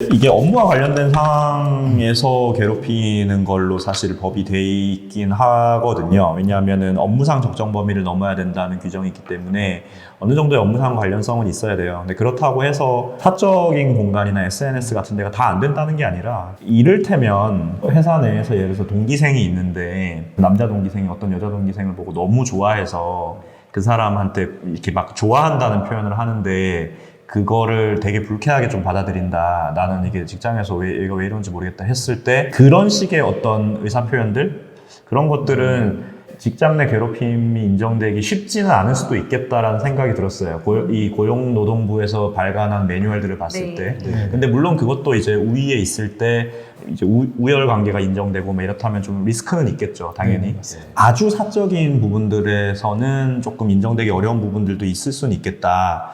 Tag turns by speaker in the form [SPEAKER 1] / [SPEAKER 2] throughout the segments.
[SPEAKER 1] 이게 업무와 관련된 상황에서 괴롭히는 걸로 사실 법이 돼 있긴 하거든요. 왜냐하면은 업무상 적정 범위를 넘어야 된다는 규정이 있기 때문에 어느 정도의 업무상 관련성은 있어야 돼요. 근데 그렇다고 해서 사적인 공간이나 SNS 같은 데가 다 안 된다는 게 아니라, 이를테면 회사 내에서 예를 들어서 동기생이 있는데 남자 동기생이 어떤 여자 동기생을 보고 너무 좋아해서 그 사람한테 이렇게 막 좋아한다는 표현을 하는데 그거를 되게 불쾌하게 좀 받아들인다. 나는 이게 직장에서 얘가 왜 이런지 모르겠다 했을 때 그런 식의 어떤 의사표현들? 그런 것들은 직장 내 괴롭힘이 인정되기 쉽지는 않을 수도 있겠다라는 생각이 들었어요. 이 고용노동부에서 발간한 매뉴얼들을 봤을 때. 근데 물론 그것도 이제 우위에 있을 때 이제 우열 관계가 인정되고 뭐 이렇다면 좀 리스크는 있겠죠, 당연히. 아주 사적인 부분들에서는 조금 인정되기 어려운 부분들도 있을 수는 있겠다.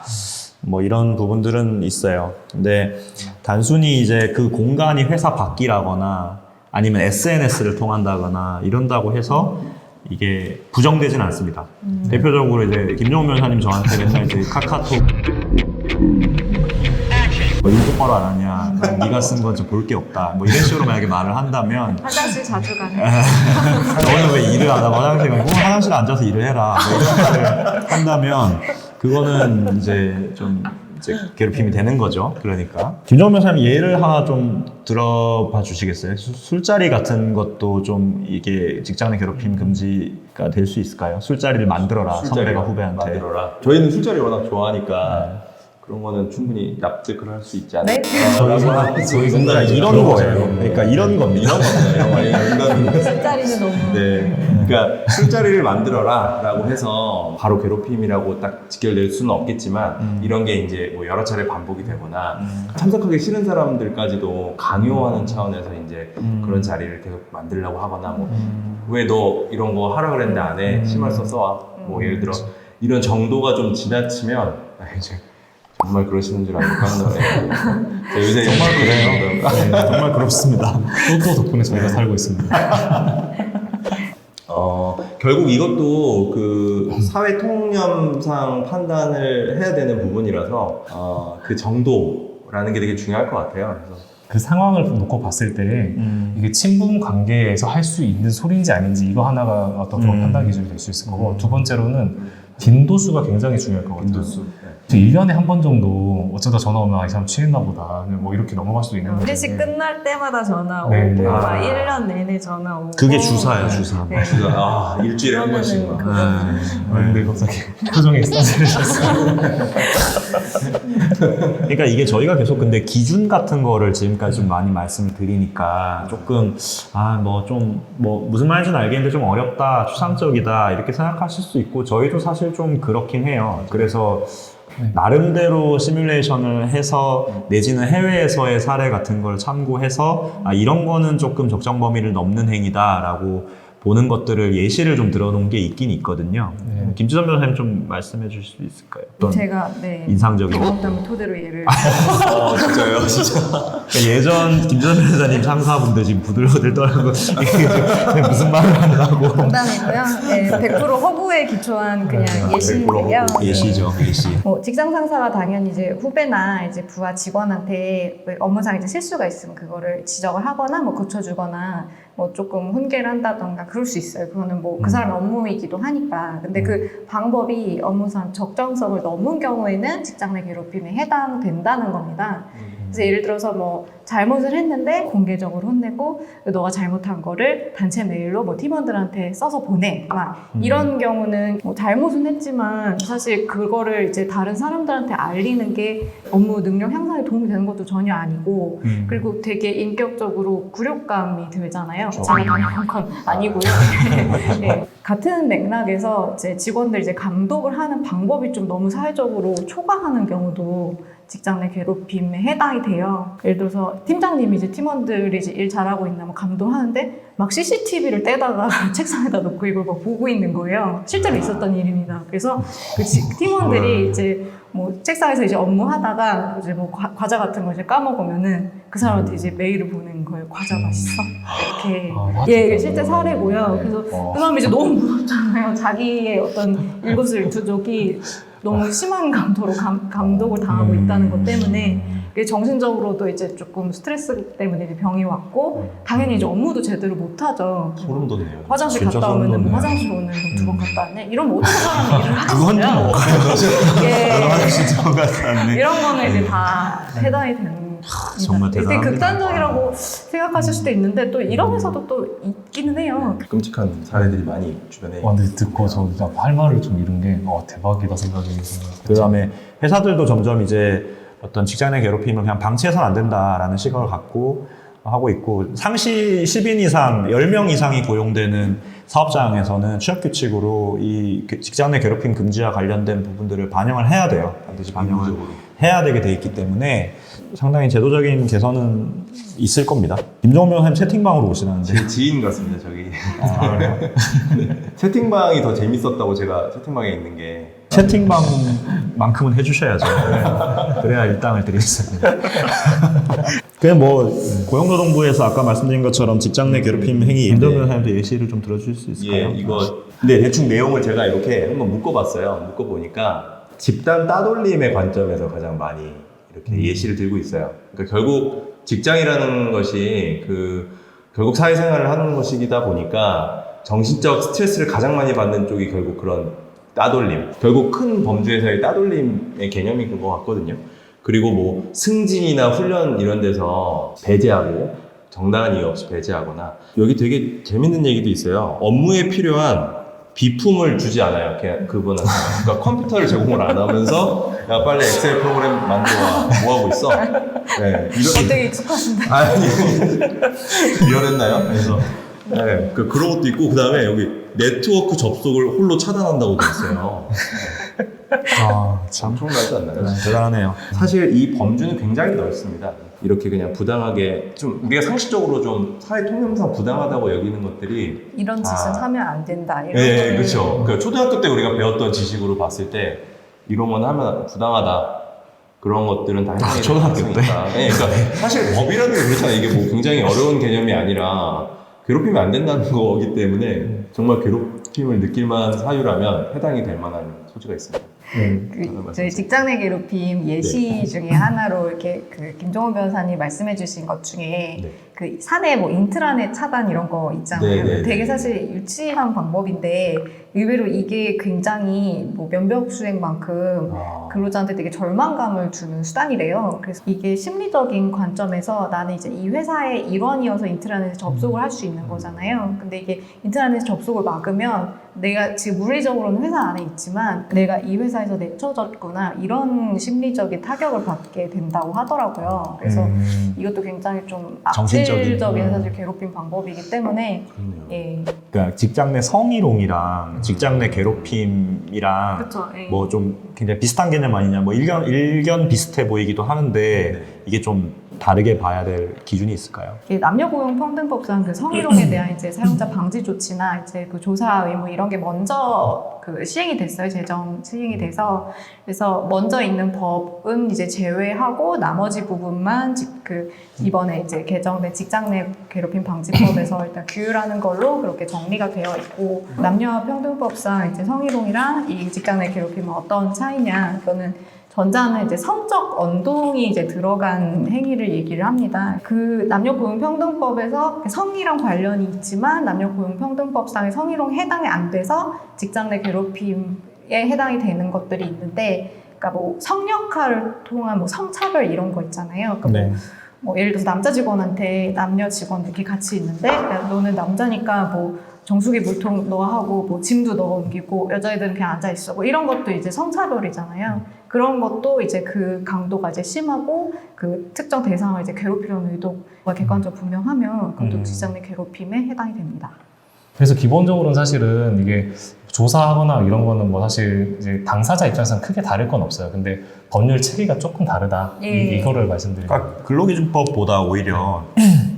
[SPEAKER 1] 뭐 이런 부분들은 있어요. 근데 단순히 이제 그 공간이 회사 밖이라거나 아니면 SNS를 통한다거나 이런다고 해서 이게 부정되진 않습니다. 대표적으로 이제 김종훈 변호사님 저한테 맨날 이제 카카오톡 뭐 일 똑바로 안 하냐, 네가 쓴 건 좀 볼 게 없다, 뭐 이런 식으로 만약에 말을 한다면
[SPEAKER 2] 화장실 자주 가네.
[SPEAKER 1] 너는 왜 일을 안 하고 화장실 가고 화장실에 앉아서 일을 해라, 뭐 이런 말을 한다면 그거는 이제 좀 이제 괴롭힘이 되는 거죠. 그러니까 김정은 변호사님 예를 하나 좀 들어봐 주시겠어요? 술자리 같은 것도 좀 이게 직장 내 괴롭힘 금지가 될 수 있을까요? 술자리를 만들어라, 선배가 후배한테.
[SPEAKER 3] 만들어라. 저희는 술자리 워낙 좋아하니까 그런 거는 충분히 납득을 할 수 있지 않을까.
[SPEAKER 2] 네?
[SPEAKER 1] 저희가 이런 거예요. 그러니까 이런 겁니다.
[SPEAKER 3] 이런 거예요.
[SPEAKER 2] 술자리는 너무.
[SPEAKER 3] 네. 그러니까 술자리를 만들어라 라고 해서 바로 괴롭힘이라고 딱 직결될 수는 없겠지만 이런 게 이제 뭐 여러 차례 반복이 되거나 참석하기 싫은 사람들까지도 강요하는 차원에서 이제 그런 자리를 계속 만들려고 하거나 뭐 왜 너 이런 거 하라 그랬는데 안 해? 심할 써와. 뭐 예를 들어 이런 정도가 좀 지나치면 이제 정말 그러시는 줄 알고 깜놀해. 요새
[SPEAKER 1] 정말 그래요. 네, 정말 그렇습니다.
[SPEAKER 4] 또 덕분에 저희가 살고 있습니다.
[SPEAKER 3] 결국 이것도 그 사회 통념상 판단을 해야 되는 부분이라서 그 정도라는 게 되게 중요할 것 같아요. 그래서
[SPEAKER 4] 그 상황을 놓고 봤을 때 이게 친분 관계에서 할 수 있는 소리인지 아닌지 이거 하나가 어떤 그런 판단 기준이 될 수 있을 거고, 두 번째로는 빈도수가 굉장히 중요할 것 같아요.
[SPEAKER 3] 빈도수.
[SPEAKER 4] 1년에 한 번 정도 어쩌다 전화 오면 이 사람 취했나 보다 뭐 이렇게 넘어갈 수도 있는 거죠.
[SPEAKER 2] 회식 끝날 때마다 전화 오고
[SPEAKER 4] 네, 네.
[SPEAKER 2] 막 1년 내내 전화 오고.
[SPEAKER 1] 그게 주사예요, 주사.
[SPEAKER 2] 네.
[SPEAKER 3] 일주일에 한 번씩 막.
[SPEAKER 4] 근데 갑자기 표정이 싸늘해졌어요.
[SPEAKER 1] 그러니까 이게 저희가 계속 근데 기준 같은 거를 지금까지 좀 많이 말씀을 드리니까 조금 뭐 무슨 말인지는 알겠는데 좀 어렵다, 추상적이다 이렇게 생각하실 수 있고, 저희도 사실 좀 그렇긴 해요. 그래서 나름대로 시뮬레이션을 해서 내지는 해외에서의 사례 같은 걸 참고해서 이런 거는 조금 적정 범위를 넘는 행위다라고 보는 것들을 예시를 좀 들어놓은 게 있긴 있거든요. 김주선 변호사님 좀 말씀해 주실 수 있을까요? 어떤
[SPEAKER 2] 제가
[SPEAKER 1] 인상적인
[SPEAKER 2] 경험담을 토대로 예를.
[SPEAKER 3] 진짜요? 진짜.
[SPEAKER 1] 그러니까 예전 김주선 변호사님 상사분들 지금 부들부들 떨고 이게 무슨 말을 하느라고.
[SPEAKER 2] 농담이고요. 네, 100% 허구에 기초한 그냥 예시인데요.
[SPEAKER 1] 예시죠, 예시.
[SPEAKER 2] 뭐 직장 상사가 당연히 이제 후배나 이제 부하 직원한테 업무상 이제 실수가 있으면 그거를 지적을 하거나 뭐 고쳐주거나 뭐 조금 훈계를 한다던가 그럴 수 있어요. 그거는 뭐 그 사람의 업무이기도 하니까. 근데 그 방법이 업무상 적정성을 넘은 경우에는 직장 내 괴롭힘에 해당된다는 겁니다. 그래서 예를 들어서 뭐 잘못을 했는데 공개적으로 혼내고 너가 잘못한 거를 단체 메일로 뭐 팀원들한테 써서 보내 막 이런 경우는 뭐 잘못은 했지만 사실 그거를 이제 다른 사람들한테 알리는 게 업무 능력 향상에 도움이 되는 것도 전혀 아니고 그리고 되게 인격적으로 굴욕감이 들잖아요. 제가 당연한 건 아니고요. 네. 같은 맥락에서 이제 직원들 이제 감독을 하는 방법이 좀 너무 사회적으로 초과하는 경우도 직장 내 괴롭힘에 해당이 돼요. 예를 들어서 팀장님이 이제 팀원들이 이제 일 잘하고 있나 뭐 감독하는데 막 CCTV를 떼다가 책상에다 놓고 이걸 막 보고 있는 거예요. 실제로 있었던 일입니다. 그래서 그 팀원들이 이제 뭐 책상에서 이제 업무하다가 이제 뭐 과자 같은 거 이제 까먹으면은 그 사람한테 이제 메일을 보내는 거예요. 과자 맛있어? 이렇게. 예, 실제 사례고요. 그래서 그 사람이 이제 너무 무섭잖아요. 자기의 어떤 일거수일투족이 너무 심한 감도로 감독을 당하고 있다는 것 때문에 이게 정신적으로도 이제 조금 스트레스 때문에 이제 병이 왔고 당연히 이제 업무도 제대로 못 하죠.
[SPEAKER 3] 소름 돋네요.
[SPEAKER 2] 화장실
[SPEAKER 1] 진짜
[SPEAKER 2] 갔다 오면
[SPEAKER 1] 소름 돋네요.
[SPEAKER 2] 화장실 오늘 2번 갔다 왔네. 이러면 어떻게 사람이 일을
[SPEAKER 1] 그건 좀
[SPEAKER 2] 하겠어요? 예.
[SPEAKER 1] 진짜 같았네.
[SPEAKER 2] 이런 거는 이제 다 해당이 되는.
[SPEAKER 1] 정말
[SPEAKER 2] 되게
[SPEAKER 1] 대단합니다.
[SPEAKER 2] 극단적이라고 생각하실 수도 있는데 또 이런 회사도 또 있기는 해요.
[SPEAKER 3] 끔찍한 사례들이 많이 주변에
[SPEAKER 4] 근데 듣고 저 할 말을 좀 잃은 게 대박이다 생각이 들어요.
[SPEAKER 1] 그다음에 회사들도 점점 이제 어떤 직장 내 괴롭힘을 그냥 방치해서는 안 된다라는 시각을 갖고 하고 있고 상시 10인 이상, 10명 이상이 고용되는 사업장에서는 취업규칙으로 이 직장 내 괴롭힘 금지와 관련된 부분들을 반영을 해야 돼요. 반드시 반영을 해야 되게 돼 있기 때문에 상당히 제도적인 개선은 있을 겁니다. 김정은 변호사님 채팅방으로 오시라는데.
[SPEAKER 3] 제 지인 같습니다, 저기.
[SPEAKER 1] 그래요?
[SPEAKER 3] 채팅방이 더 재밌었다고 제가 채팅방에 있는 게.
[SPEAKER 1] 채팅방만큼은 해주셔야죠. 그래야 일당을 드리겠습니다. 그냥 뭐 고용노동부에서 아까 말씀드린 것처럼 직장 내 괴롭힘 행위 임정 변호사님도 예시를 좀 들어주실 수 있을까요?
[SPEAKER 3] 예, 이거 근데 대충 내용을 제가 이렇게 한번 묶어봤어요. 묶어보니까 집단 따돌림의 관점에서 가장 많이 이렇게 예시를 들고 있어요. 그러니까 결국 직장이라는 것이 결국 사회생활을 하는 것이다 보니까 정신적 스트레스를 가장 많이 받는 쪽이 결국 그런 따돌림. 결국 큰 범주에서의 따돌림의 개념인 것 같거든요. 그리고 뭐 승진이나 훈련 이런 데서 배제하고 정당한 이유 없이 배제하거나 여기 되게 재밌는 얘기도 있어요. 업무에 필요한 비품을 주지 않아요. 그냥 그분한테. 그러니까 컴퓨터를 제공을 안 하면서 야 빨리 엑셀 프로그램 만들어와. 뭐 하고 있어? 네,
[SPEAKER 2] 되게 익숙하신데.
[SPEAKER 3] 아니 리얼했나요? 그래서 네, 그런 것도 있고 그 다음에 여기 네트워크 접속을 홀로 차단한다고 돼 있어요.
[SPEAKER 1] 참
[SPEAKER 3] 엄청나지 않나요?
[SPEAKER 1] 대단하네요.
[SPEAKER 3] 사실 이 범주는 굉장히 넓습니다. 이렇게 그냥 부당하게 좀 우리가 상식적으로 좀 사회 통념상 부당하다고 여기는 것들이
[SPEAKER 2] 이런 짓은 하면 안 된다. 이런
[SPEAKER 3] 네,
[SPEAKER 2] 거를
[SPEAKER 3] 그렇죠. 그 초등학교 때 우리가 배웠던 지식으로 봤을 때 이런 건 하면 부당하다. 그런 것들은 다 해당이
[SPEAKER 1] 초등학교 때?
[SPEAKER 3] 네, 그러니까 사실 법이라는 게 그렇잖아요. 이게 뭐 굉장히 어려운 개념이 아니라 괴롭히면 안 된다는 거기 때문에 정말 괴롭힘을 느낄 만한 사유라면 해당이 될 만한 소지가 있습니다.
[SPEAKER 2] 저희 직장 내 괴롭힘 예시 중에 하나로 이렇게 김종원 변호사님 말씀해주신 것 중에
[SPEAKER 3] 네.
[SPEAKER 2] 그 사내 뭐 인트라넷 차단 이런 거 있잖아요.
[SPEAKER 3] 네.
[SPEAKER 2] 되게 사실 유치한 방법인데 의외로 이게 굉장히 뭐 면벽 수행만큼 근로자한테 되게 절망감을 주는 수단이래요. 그래서 이게 심리적인 관점에서 나는 이제 이 회사의 일원이어서 인트라넷에 접속을 할 수 있는 거잖아요. 근데 이게 인트라넷 접속을 막으면 내가 지금 물리적으로는 회사 안에 있지만 내가 이 회사에서 내쳐졌구나 이런 심리적인 타격을 받게 된다고 하더라고요. 그래서 이것도 굉장히 좀 악질적인 사실 괴롭힘 방법이기 때문에
[SPEAKER 3] 그렇네요.
[SPEAKER 2] 예.
[SPEAKER 1] 그러니까 직장 내 성희롱이랑 직장 내 괴롭힘이랑
[SPEAKER 2] 그렇죠. 예.
[SPEAKER 1] 뭐 좀 굉장히 비슷한 개념 아니냐, 뭐 일견 비슷해 보이기도 하는데 이게 좀 다르게 봐야 될 기준이 있을까요?
[SPEAKER 2] 남녀고용평등법상 그 성희롱에 대한 이제 사용자 방지 조치나 이제 그 조사 의무 이런 게 먼저 그 시행이 됐어요. 제정 시행이 돼서 그래서 먼저 있는 법은 이제 제외하고 나머지 부분만 이번에 이제 개정된 직장 내 괴롭힘 방지법에서 일단 규율하는 걸로 그렇게 정리가 되어 있고 남녀평등법상 이제 성희롱이랑 이 직장 내 괴롭힘은 어떤 차이냐? 그거는 전자는 이제 성적 언동이 이제 들어간 행위를 얘기를 합니다. 그 남녀고용평등법에서 성희랑 관련이 있지만 남녀고용평등법상의 성희롱 해당이 안 돼서 직장 내 괴롭힘에 해당이 되는 것들이 있는데, 그러니까 뭐 성역할을 통한 뭐 성차별 이런 거 있잖아요. 그러니까 뭐 예를 들어서 남자 직원한테 남녀 직원 이렇게 같이 있는데, 야, 너는 남자니까 뭐 정수기 물통 너가 하고 뭐 짐도 너가 옮기고 여자애들은 그냥 앉아 있어. 뭐 이런 것도 이제 성차별이잖아요. 그런 것도 이제 그 강도가 이제 심하고 그 특정 대상을 이제 괴롭히려는 의도가 객관적으로 분명하면 그것도 직장 내 괴롭힘에 해당이 됩니다.
[SPEAKER 4] 그래서 기본적으로는 사실은 이게 조사하거나 이런 거는 뭐 사실 이제 당사자 입장에서는 크게 다를 건 없어요. 근데 법률 체계가 조금 다르다.
[SPEAKER 2] 예.
[SPEAKER 4] 이거를 말씀드리는 거예요.
[SPEAKER 1] 그러니까 근로기준법보다 오히려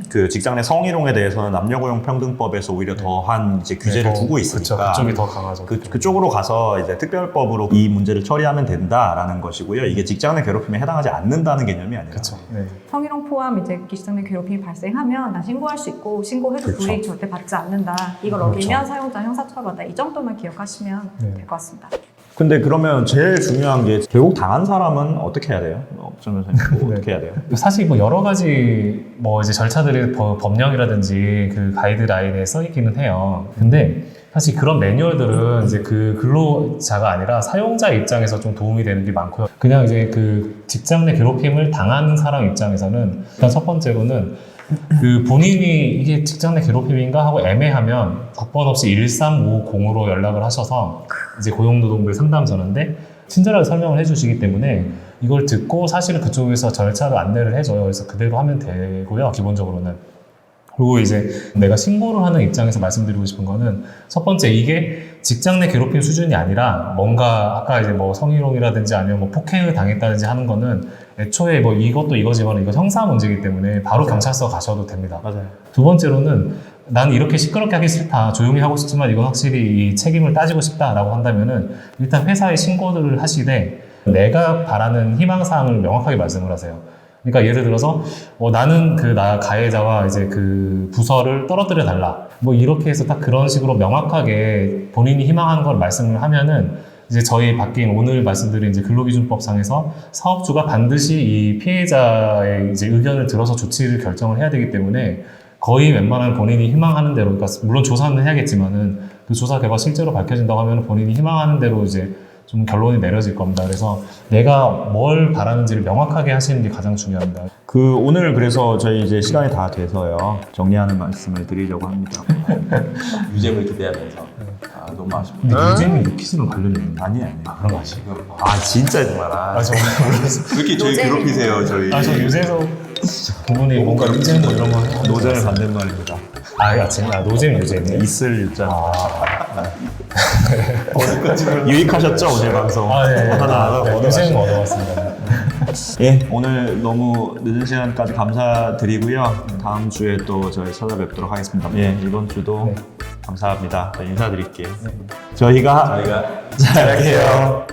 [SPEAKER 1] 그 직장 내 성희롱에 대해서는 남녀고용평등법에서 오히려 더한 이제 규제를 두고 있으니까
[SPEAKER 4] 그쵸, 그쪽이 더 강하죠.
[SPEAKER 1] 그쪽으로 가서 이제 특별법으로 이 문제를 처리하면 된다라는 것이고요. 이게 직장 내 괴롭힘에 해당하지 않는다는 개념이 아니라.
[SPEAKER 4] 그렇죠. 네.
[SPEAKER 2] 성희롱 포함 이제 직장 내 괴롭힘이 발생하면 나 신고할 수 있고 신고해도
[SPEAKER 1] 그렇죠.
[SPEAKER 2] 불이익 절대 받지 않는다. 이걸 어기면 사용자 형사처벌다. 이 정도만 기억하시면 될 것 같습니다.
[SPEAKER 1] 근데 그러면 제일 중요한 게 결국 당한 사람은 어떻게 해야 돼요? 정 변호사님 뭐 어떻게 해야 돼요?
[SPEAKER 4] 사실 뭐 여러 가지 뭐 이제 절차들이 법령이라든지 그 가이드라인에 써 있기는 해요. 근데 사실 그런 매뉴얼들은 이제 그 근로자가 아니라 사용자 입장에서 좀 도움이 되는 게 많고요. 그냥 이제 그 직장 내 괴롭힘을 당하는 사람 입장에서는 일단 첫 번째로는 그 본인이 이게 직장 내 괴롭힘인가 하고 애매하면 국번 없이 1350으로 연락을 하셔서 이제 고용노동부 상담전화인데 친절하게 설명을 해주시기 때문에 이걸 듣고 사실은 그쪽에서 절차를 안내를 해줘요. 그래서 그대로 하면 되고요, 기본적으로는. 그리고 이제 내가 신고를 하는 입장에서 말씀드리고 싶은 거는 첫 번째, 이게 직장 내 괴롭힘 수준이 아니라 뭔가 아까 이제 뭐 성희롱이라든지 아니면 뭐 폭행을 당했다든지 하는 거는 애초에 뭐 이것도 이거지만 이거 형사 문제이기 때문에 바로 경찰서 가셔도 됩니다.
[SPEAKER 1] 맞아요.
[SPEAKER 4] 두 번째로는 나는 이렇게 시끄럽게 하기 싫다, 조용히 하고 싶지만 이건 확실히 이 책임을 따지고 싶다라고 한다면은 일단 회사에 신고를 하시되 내가 바라는 희망사항을 명확하게 말씀을 하세요. 그러니까 예를 들어서 나는 나 가해자와 이제 그 부서를 떨어뜨려 달라, 뭐 이렇게 해서 딱 그런 식으로 명확하게 본인이 희망하는 걸 말씀을 하면은 이제 저희 바뀐 오늘 말씀드린 이제 근로기준법상에서 사업주가 반드시 이 피해자의 이제 의견을 들어서 조치를 결정을 해야 되기 때문에 거의 웬만한 본인이 희망하는 대로, 그러니까 물론 조사는 해야겠지만은 그 조사 결과 실제로 밝혀진다고 하면 본인이 희망하는 대로 이제 좀 결론이 내려질 겁니다. 그래서 내가 뭘 바라는지를 명확하게 하시는 게 가장 중요합니다.
[SPEAKER 1] 오늘 그래서 저희 이제 시간이 다 돼서요. 정리하는 말씀을 드리려고 합니다.
[SPEAKER 3] 유죄를 기대하면서 너무 아쉽다.
[SPEAKER 4] 근데 유재민 루키즈는 관련이
[SPEAKER 1] 아니에요.
[SPEAKER 4] 그런 거 아시죠?
[SPEAKER 1] 진짜 정말.
[SPEAKER 4] 정말 몰랐어요.
[SPEAKER 3] 왜 이렇게 저희
[SPEAKER 2] 노잼이.
[SPEAKER 3] 괴롭히세요, 저희?
[SPEAKER 4] 저 유재석 부분이 뭔가 유재민 뭐 이런 거
[SPEAKER 1] 노잼을 반대말입니다.
[SPEAKER 4] 노잼 유재민.
[SPEAKER 1] 있을 유자. 유익하셨죠 오늘 방송?
[SPEAKER 4] 네.
[SPEAKER 1] 하나
[SPEAKER 4] 유재민 얻어왔습니다.
[SPEAKER 1] 예, 오늘 너무 늦은 시간까지 감사드리고요. 다음 주에 또 저희 찾아뵙도록 하겠습니다. 예, 이번 주도 감사합니다. 인사드릴게요. 저희가
[SPEAKER 3] 저희가
[SPEAKER 1] 잘할게요.